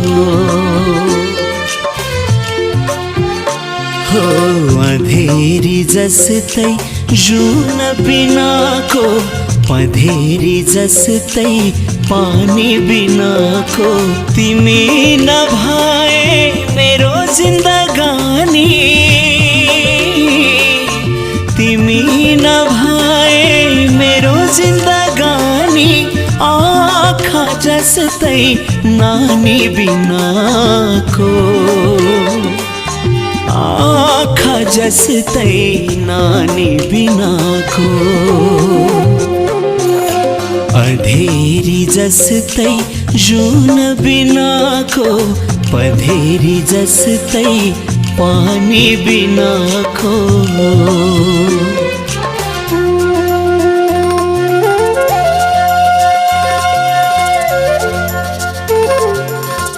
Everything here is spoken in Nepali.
हो अँधेरी जस्तै जुन बिनाको, पँधेरी जस्तै पानी बिनाको, तिमी नभए मेरो जिन्दगानी, तिमी नभए मेरो जिन्दगानी, आँखा जस्तै नानी बिनाको, आँखा जस्तै नानी बिनाको। अँधेरी जस्तै जुन बिनाको, पँधेरी जस्तै पानी बिनाको।